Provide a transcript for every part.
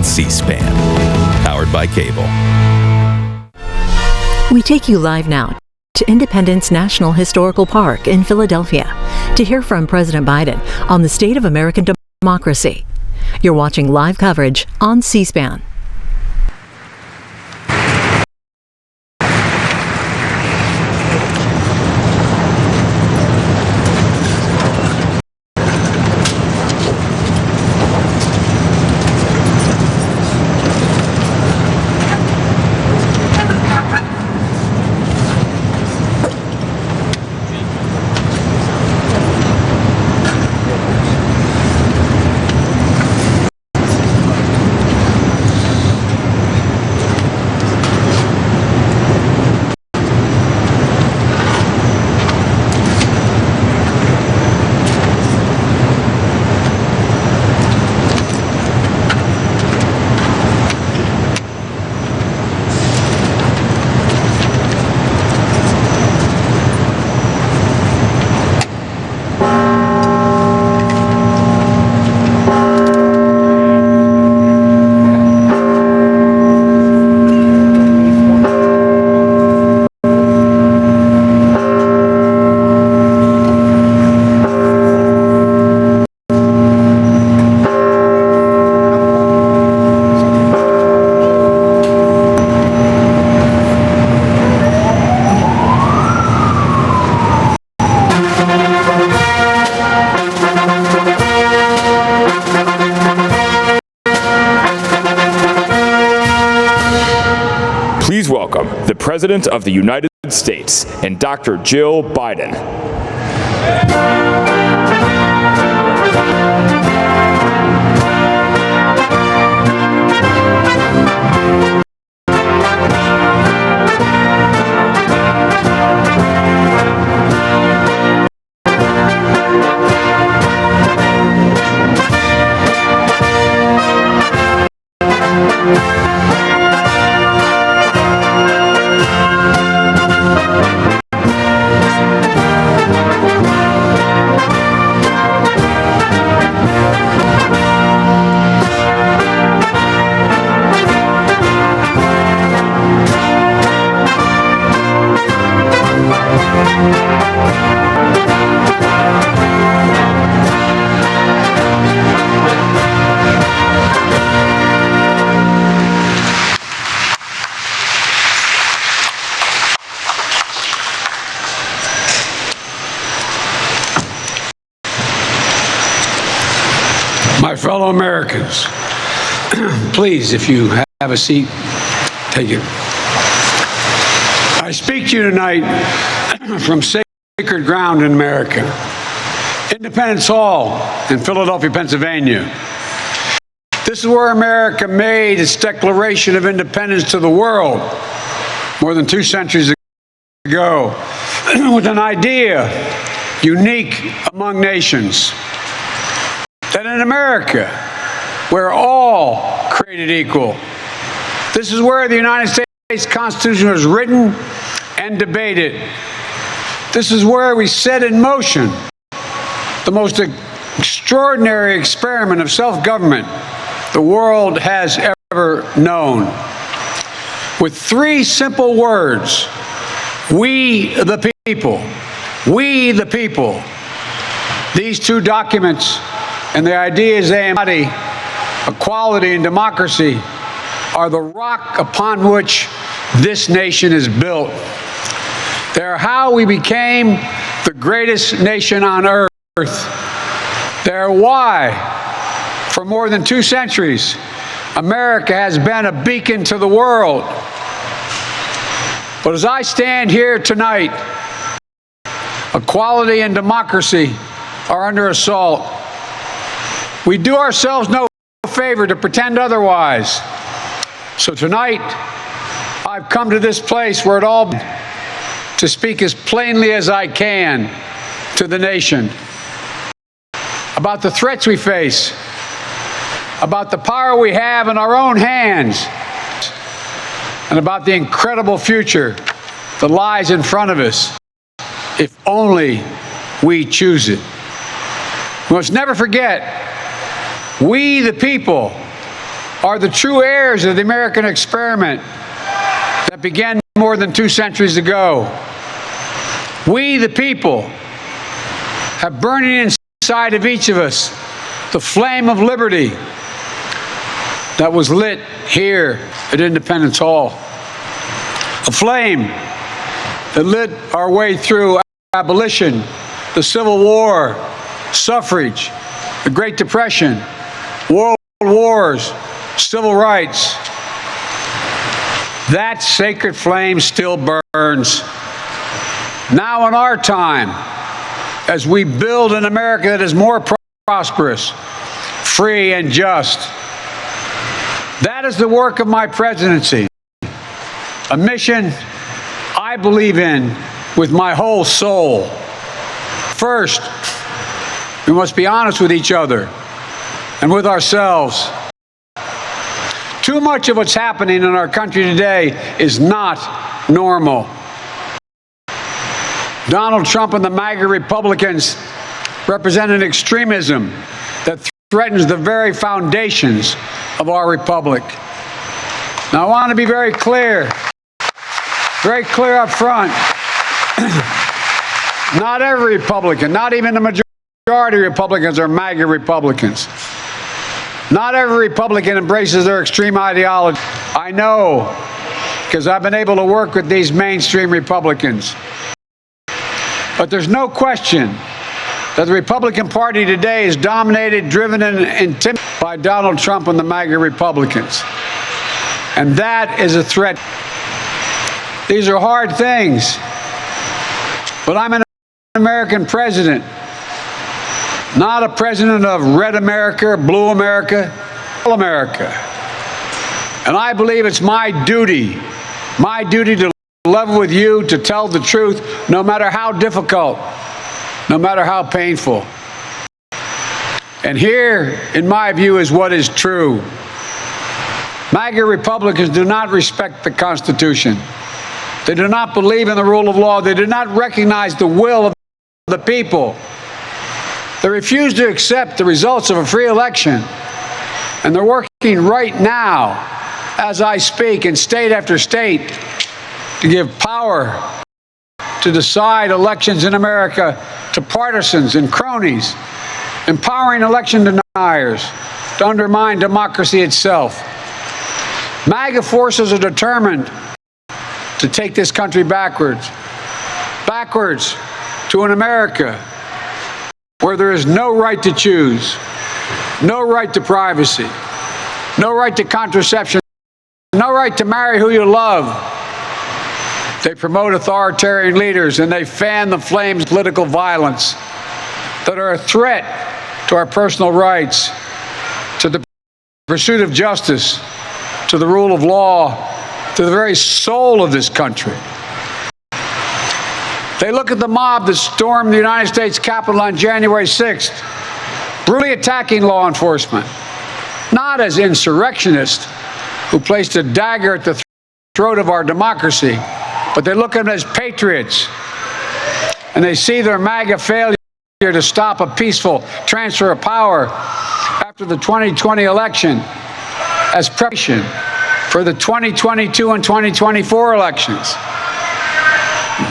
C-SPAN, powered by cable. We take you live now to Independence National Historical Park in Philadelphia to hear from President Biden on the state of American democracy. You're watching live coverage on C-SPAN. Please welcome the President of the United States and Dr. Jill Biden. My fellow Americans, please, if you have a seat, take it. I speak to you tonight from sacred ground in America, Independence Hall in Philadelphia, Pennsylvania. This is where America made its Declaration of Independence to the world more than 2 centuries ago, with an idea unique among nations, that in America, we're all created equal. This is where the United States Constitution was written and debated. This is where we set in motion the most extraordinary experiment of self-government the world has ever known. With 3 simple words: we the people. We the people. These 2 documents and the ideas they embody, equality and democracy, are the rock upon which this nation is built. They're how we became the greatest nation on earth. They're why, for more than 2 centuries, America has been a beacon to the world. But as I stand here tonight, equality and democracy are under assault. We do ourselves no favor to pretend otherwise. So tonight, I've come to this place where it all to speak as plainly as I can to the nation about the threats we face, about the power we have in our own hands, and about the incredible future that lies in front of us if only we choose it. We must never forget, we the people are the true heirs of the American experiment that began more than 2 centuries ago. We, the people, have burning inside of each of us the flame of liberty that was lit here at Independence Hall. A flame that lit our way through abolition, the Civil War, suffrage, the Great Depression, world wars, civil rights. That sacred flame still burns. Now in our time, as we build an America that is more prosperous, free, and just. That is the work of my presidency, a mission I believe in with my whole soul. First, we must be honest with each other and with ourselves. Too much of what's happening in our country today is not normal. Donald Trump and the MAGA Republicans represent an extremism that threatens the very foundations of our republic. Now, I want to be very clear up front. Not every Republican, not even the majority of Republicans are MAGA Republicans. Not every Republican embraces their extreme ideology. I know, because I've been able to work with these mainstream Republicans. But there's no question that the Republican Party today is dominated, driven, and intimidated by Donald Trump and the MAGA Republicans. And that is a threat. These are hard things. But I'm an American president, not a president of red America, blue America, all America. And I believe it's my duty to level with you, to tell the truth, no matter how difficult, no matter how painful. And here, in my view, is what is true. MAGA Republicans do not respect the Constitution. They do not believe in the rule of law. They do not recognize the will of the people. They refuse to accept the results of a free election. And they're working right now, as I speak, in state after state, to give power to decide elections in America to partisans and cronies, empowering election deniers to undermine democracy itself. MAGA forces are determined to take this country backwards to an America where there is no right to choose, no right to privacy, no right to contraception, no right to marry who you love. They promote authoritarian leaders and they fan the flames of political violence that are a threat to our personal rights, to the pursuit of justice, to the rule of law, to the very soul of this country. They look at the mob that stormed the United States Capitol on January 6th, brutally attacking law enforcement, not as insurrectionists who placed a dagger at the throat of our democracy, but they look at them as patriots, and they see their MAGA failure to stop a peaceful transfer of power after the 2020 election as preparation for the 2022 and 2024 elections.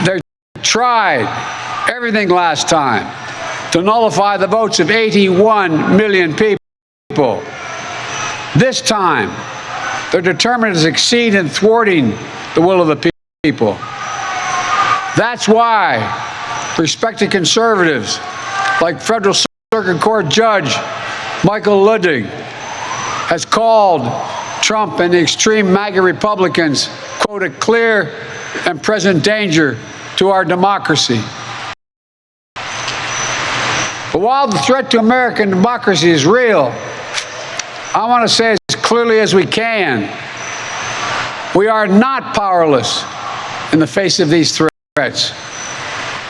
They tried everything last time to nullify the votes of 81 million people. This time, they're determined to succeed in thwarting the will of the people. That's why respected conservatives like Federal Circuit Court Judge Michael Ludwig has called Trump and the extreme MAGA Republicans, quote, a clear and present danger to our democracy. But while the threat to American democracy is real, I want to say as clearly as we can, we are not powerless in the face of these threats.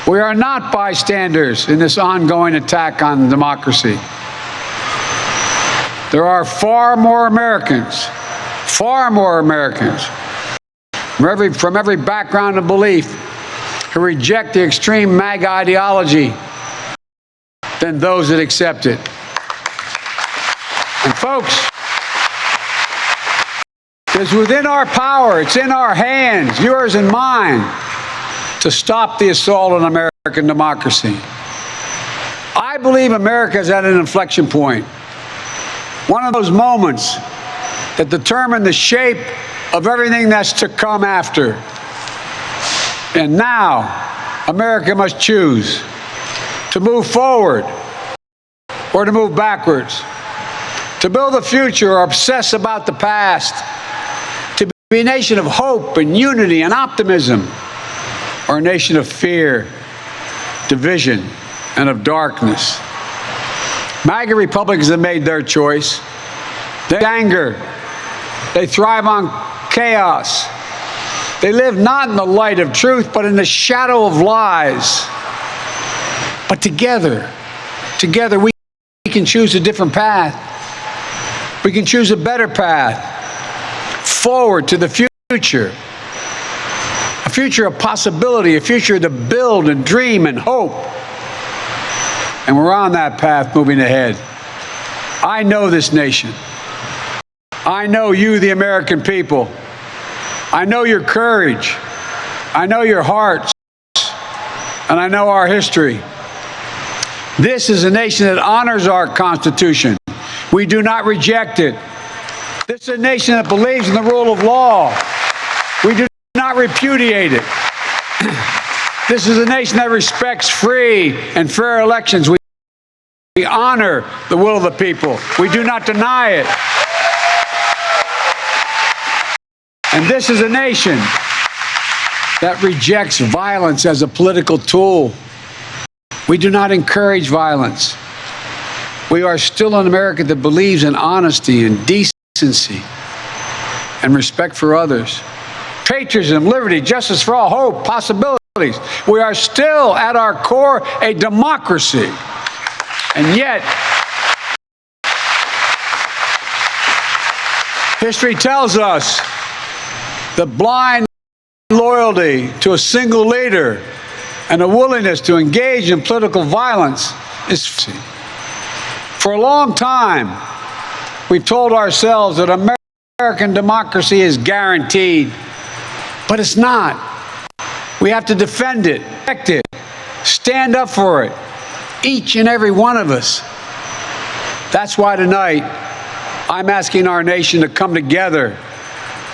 We are not bystanders in this ongoing attack on democracy. There are far more Americans from every background and belief who reject the extreme MAGA ideology than those that accept it. And folks, It's within our power. It's in our hands, yours and mine, to stop the assault on American democracy. I believe America is at an inflection point. One of those moments that determine the shape of everything that's to come after. And now, America must choose to move forward or to move backwards, to build a future or obsess about the past, to be a nation of hope and unity and optimism, or a nation of fear, division, and of darkness. MAGA Republicans have made their choice. They anger. They thrive on chaos. They live not in the light of truth, but in the shadow of lies. But together we can choose a different path. We can choose a better path forward to the future. A future of possibility, a future to build and dream and hope. And we're on that path moving ahead. I know this nation. I know you, the American people. I know your courage. I know your hearts. And I know our history. This is a nation that honors our Constitution. We do not reject it. This is a nation that believes in the rule of law. We do not repudiate it. This is a nation that respects free and fair elections. We honor the will of the people. We do not deny it. And this is a nation that rejects violence as a political tool. We do not encourage violence. We are still an America that believes in honesty and decency and respect for others. Patriotism, liberty, justice for all, hope, possibilities. We are still at our core a democracy. And yet, history tells us that blind loyalty to a single leader and a willingness to engage in political violence is. For a long time, we've told ourselves that American democracy is guaranteed, but it's not. We have to defend it, protect it, stand up for it, each and every one of us. That's why tonight I'm asking our nation to come together,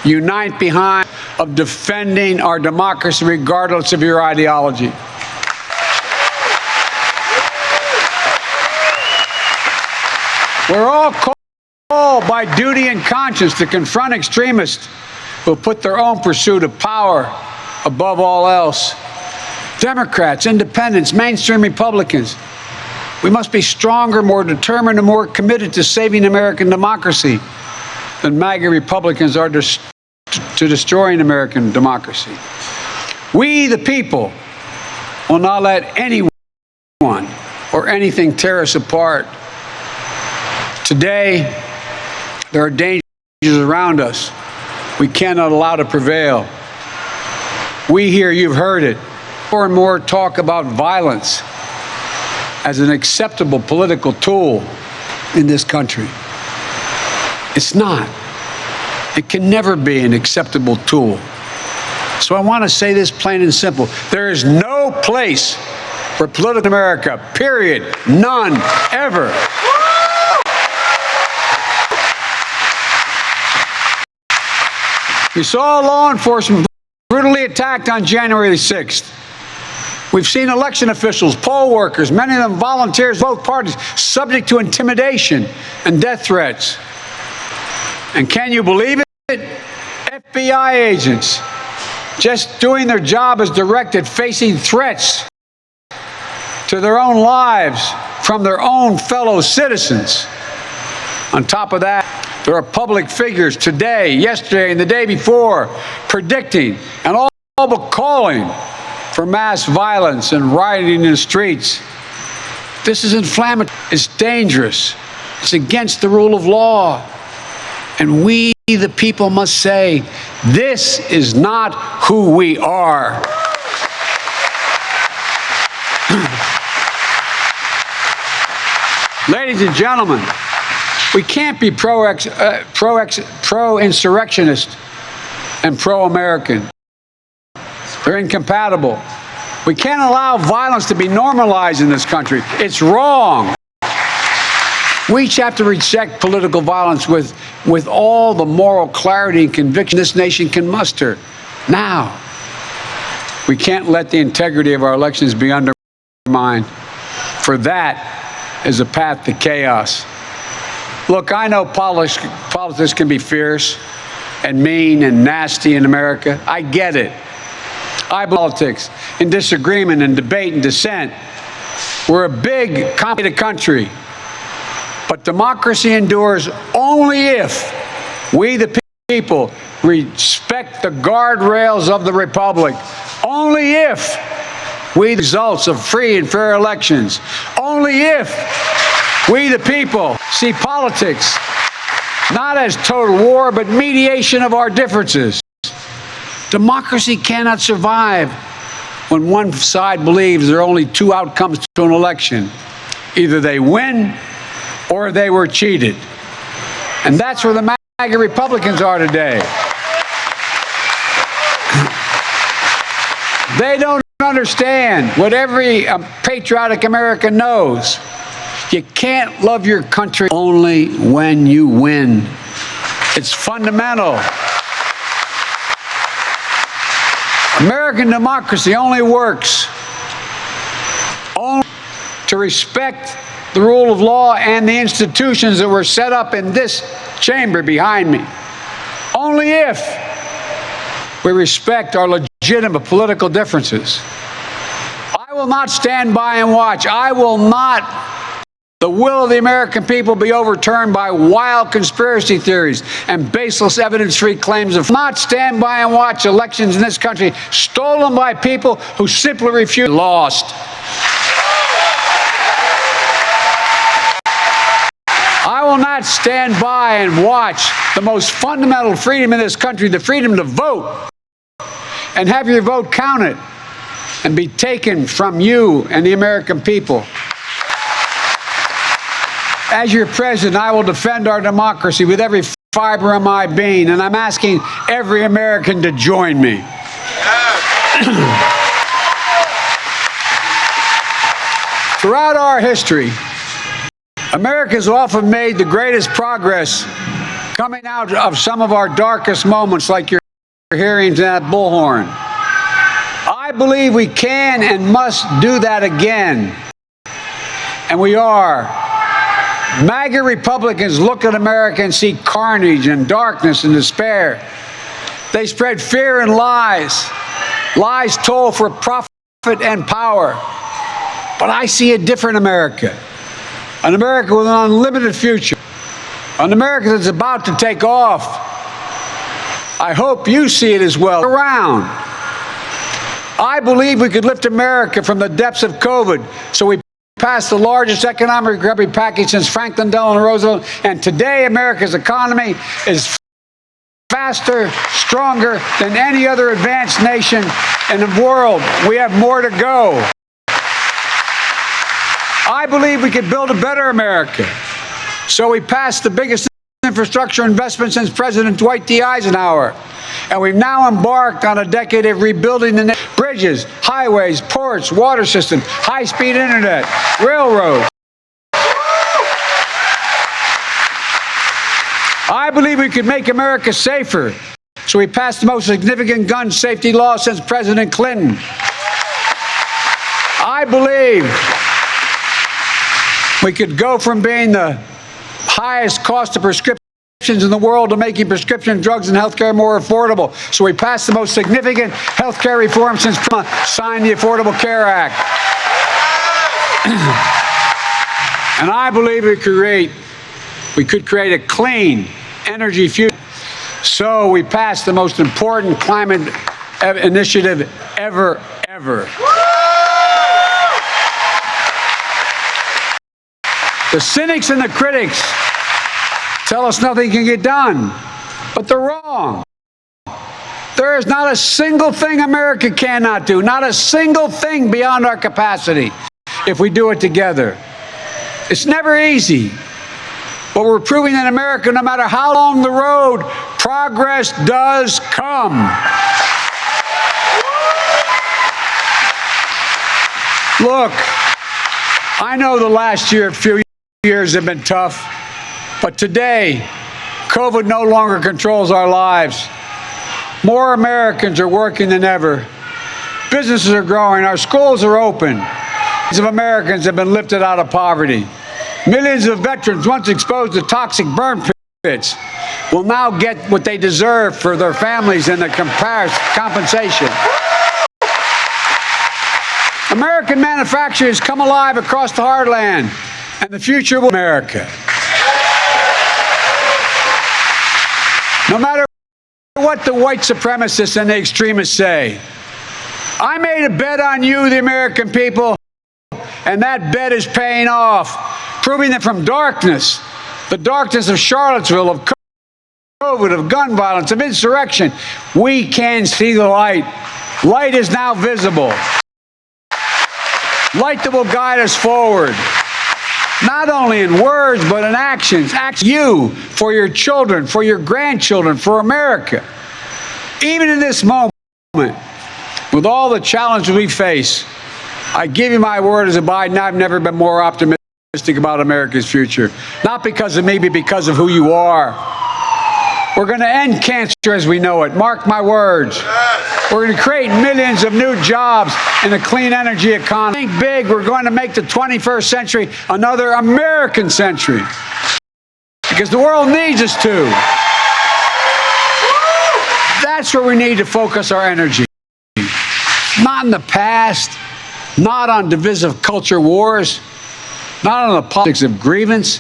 unite behind of defending our democracy regardless of your ideology. We're all called by duty and conscience to confront extremists who put their own pursuit of power above all else. Democrats, independents, mainstream Republicans, we must be stronger, more determined, and more committed to saving American democracy than MAGA Republicans are to destroying American democracy. We, the people, will not let anyone or anything tear us apart. Today, there are dangers around us we cannot allow to prevail. We here, you've heard it, more and more talk about violence as an acceptable political tool in this country. It's not. It can never be an acceptable tool. So I want to say this plain and simple. There is no place for political America, period. None, ever. We saw law enforcement brutally attacked on January the 6th. We've seen election officials, poll workers, many of them volunteers, both parties, subject to intimidation and death threats. And can you believe it? FBI agents just doing their job as directed, facing threats to their own lives from their own fellow citizens. On top of that, there are public figures today, yesterday, and the day before predicting and all but calling for mass violence and rioting in the streets. This is inflammatory. It's dangerous. It's against the rule of law. And we, the people, must say, this is not who we are. Ladies and gentlemen, We can't be pro-insurrectionist and pro-American. They're incompatible. We can't allow violence to be normalized in this country. It's wrong. We each have to reject political violence with all the moral clarity and conviction this nation can muster. Now, we can't let the integrity of our elections be undermined, for that is a path to chaos. Look, I know politics can be fierce and mean and nasty in America. I get it. I believe politics in disagreement and debate and dissent. We're a big, complicated country. But democracy endures only if we, the people, respect the guardrails of the republic. Only if we, the results of free and fair elections. Only if we, the people, see politics not as total war, but mediation of our differences. Democracy cannot survive when one side believes there are only two outcomes to an election. Either they win or they were cheated. And that's where the MAGA Republicans are today. They don't understand what every patriotic American knows. You can't love your country only when you win. It's fundamental. American democracy only works to respect the rule of law and the institutions that were set up in this chamber behind me. Only if we respect our legitimate political differences. I will not stand by and watch. I will not the will of the American people be overturned by wild conspiracy theories and baseless evidence-free claims of not stand by and watch elections in this country stolen by people who simply refuse. Lost. I will not stand by and watch the most fundamental freedom in this country, the freedom to vote, and have your vote counted and be taken from you and the American people. As your president, I will defend our democracy with every fiber of my being, and I'm asking every American to join me. Throughout our history, America has often made the greatest progress coming out of some of our darkest moments, like your hearings at Bullhorn. I believe we can and must do that again, and we are. MAGA Republicans look at America and see carnage and darkness and despair. They spread fear and lies. Lies told for profit and power. But I see a different America. An America with an unlimited future. An America that's about to take off. I hope you see it as well. Around. I believe we could lift America from the depths of COVID, so we passed the largest economic recovery package since Franklin Delano Roosevelt, and today America's economy is faster, stronger than any other advanced nation in the world. We have more to go. I believe we could build a better America. So we passed the biggest infrastructure investment since President Dwight D. Eisenhower. And we've now embarked on a decade of rebuilding the bridges, highways, ports, water systems, high-speed internet, railroads. I believe we could make America safer. So we passed the most significant gun safety law since President Clinton. I believe we could go from being the highest cost of prescriptions in the world to making prescription drugs and health care more affordable. So we passed the most significant health care reform since signed the Affordable Care Act. And I believe we could create a clean energy future. So we passed the most important climate initiative ever. The cynics and the critics tell us nothing can get done, but they're wrong. There is not a single thing America cannot do, not a single thing beyond our capacity if we do it together. It's never easy, But we're proving that America, no matter how long the road, progress does come. Look, I know the last few years have been tough, but today, COVID no longer controls our lives. More Americans are working than ever. Businesses are growing. Our schools are open. Millions of Americans have been lifted out of poverty. Millions of veterans once exposed to toxic burn pits will now get what they deserve for their families and their compensation. American manufacturers come alive across the heartland, and the future will be America. No matter what the white supremacists and the extremists say, I made a bet on you, the American people, and that bet is paying off, proving that from darkness, the darkness of Charlottesville, of COVID, of gun violence, of insurrection, we can see the light. Light is now visible. Light that will guide us forward, not only in words, but in actions. You, for your children, for your grandchildren, for America. Even in this moment, with all the challenges we face, I give you my word as a Biden, I've never been more optimistic about America's future. Not because of me, but because of who you are. We're going to end cancer as we know it. Mark my words. We're going to create millions of new jobs in a clean energy economy. Think big. We're going to make the 21st century another American century. Because the world needs us to. That's where we need to focus our energy. Not in the past, not on divisive culture wars, not on the politics of grievance,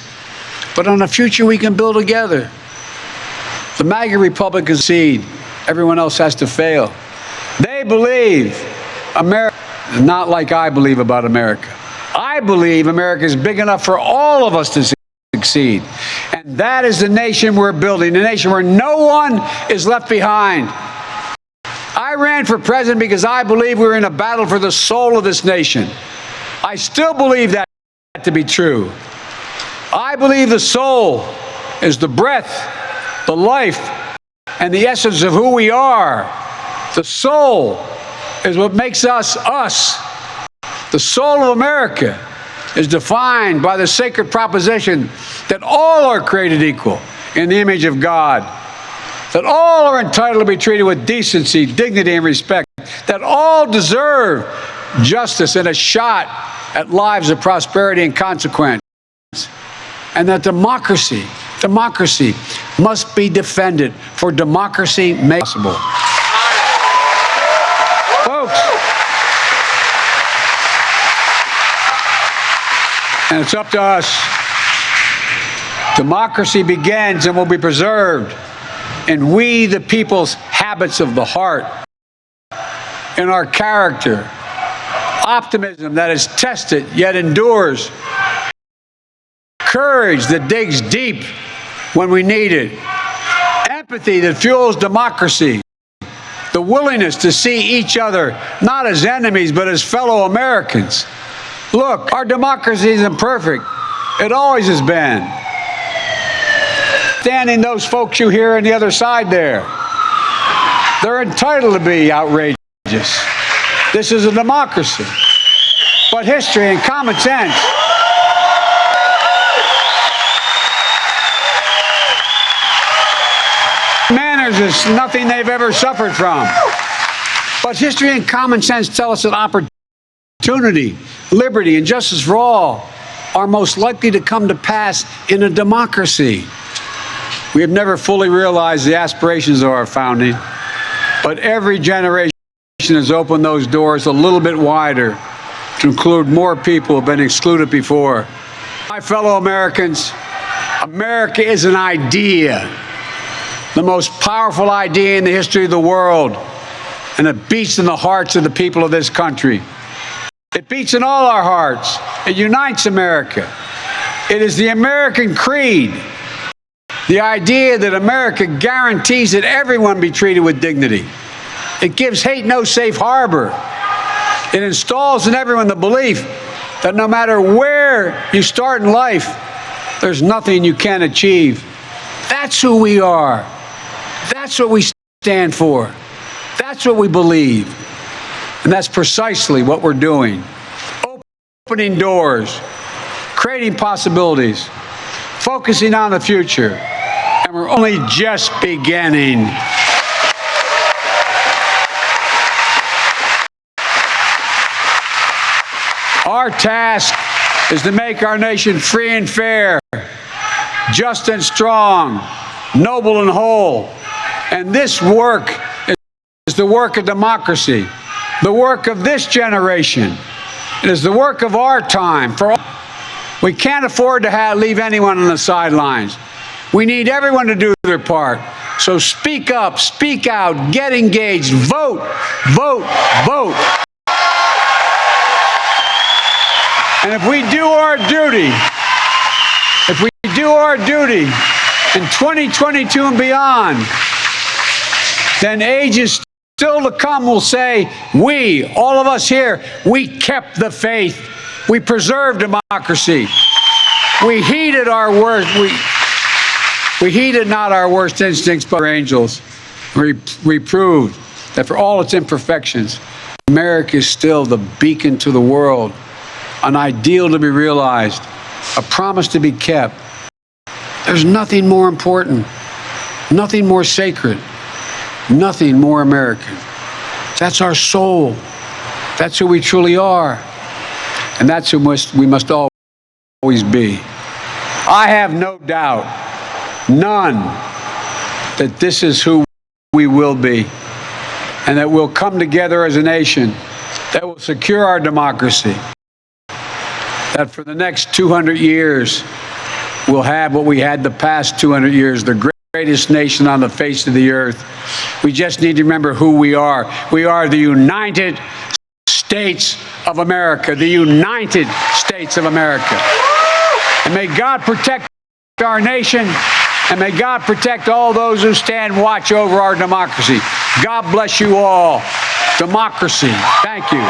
but on a future we can build together. The MAGA Republicans seed. Everyone else has to fail. They believe America, not like I believe about America. I believe America is big enough for all of us to succeed. And that is the nation we're building, a nation where no one is left behind. I ran for president because I believe we're in a battle for the soul of this nation. I still believe that to be true. I believe the soul is the breath, the life, and the essence of who we are. The soul is what makes us us. The soul of America is defined by the sacred proposition that all are created equal in the image of God, that all are entitled to be treated with decency, dignity, and respect, that all deserve justice and a shot at lives of prosperity and consequence, and that democracy must be defended, for democracy makes it possible. Folks, and it's up to us. Democracy begins and will be preserved in we, the people's habits of the heart, in our character, optimism that is tested yet endures, courage that digs deep when we need it, empathy that fuels democracy, the willingness to see each other not as enemies but as fellow Americans. Look, our democracy isn't perfect. It always has been. Standing those folks you hear on the other side there, they're entitled to be outrageous. This is a democracy. But history and common sense manners is nothing they've ever suffered from. But history and common sense tell us that opportunity, liberty, and justice for all are most likely to come to pass in a democracy. We have never fully realized the aspirations of our founding, but every generation has opened those doors a little bit wider to include more people who have been excluded before. My fellow Americans, America is an idea, the most powerful idea in the history of the world, and it beats in the hearts of the people of this country. It beats in all our hearts. It unites America. It is the American creed, the idea that America guarantees that everyone be treated with dignity. It gives hate no safe harbor. It installs in everyone the belief that no matter where you start in life, There's nothing you can't achieve. That's who we are. That's what we stand for. That's what we believe. And that's precisely what we're doing. Opening doors, creating possibilities, focusing on the future. And we're only just beginning. Our task is to make our nation free and fair, just and strong, noble and whole. And this work is the work of democracy, the work of this generation. It is the work of our time. We can't afford to leave anyone on the sidelines. We need everyone to do their part. So speak up, speak out, get engaged, vote, vote, vote. And if we do our duty, in 2022 and beyond, then ages still to come will say, we, all of us here, we kept the faith. We preserved democracy. We heeded our worst. We heeded not our worst instincts, but our angels. We proved that for all its imperfections, America is still the beacon to the world, an ideal to be realized, a promise to be kept. There's nothing more important, nothing more sacred, nothing more American. That's our soul. That's who we truly are. And that's who we must always be. I have no doubt, none, that this is who we will be, and that we'll come together as a nation that will secure our democracy, that for the next 200 years, we'll have what we had the past 200 years, the greatest nation on the face of the earth. We just need to remember who we are. We are the United States of America, the United States of America. And may God protect our nation, and may God protect all those who stand watch over our democracy. God bless you all. Democracy. Thank you.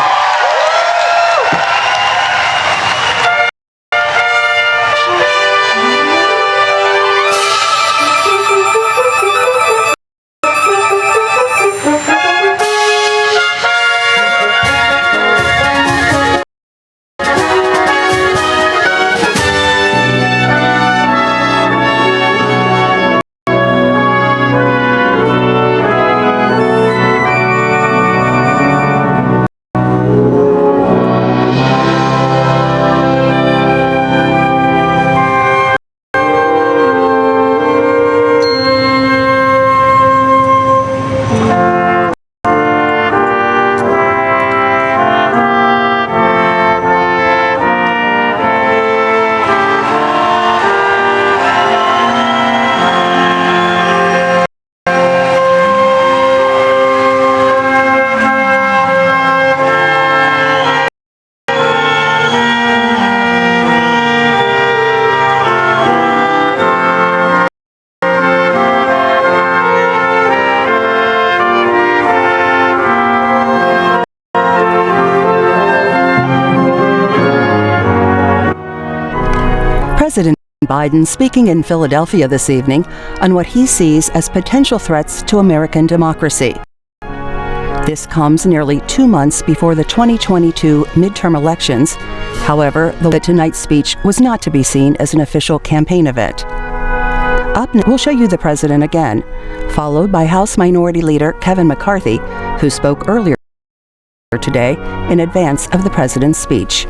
President Biden speaking in Philadelphia this evening on what he sees as potential threats to American democracy. This comes nearly 2 months before the 2022 midterm elections. However, tonight's speech was not to be seen as an official campaign event. Up next, we'll show you the president again, followed by House Minority Leader Kevin McCarthy, who spoke earlier today in advance of the president's speech.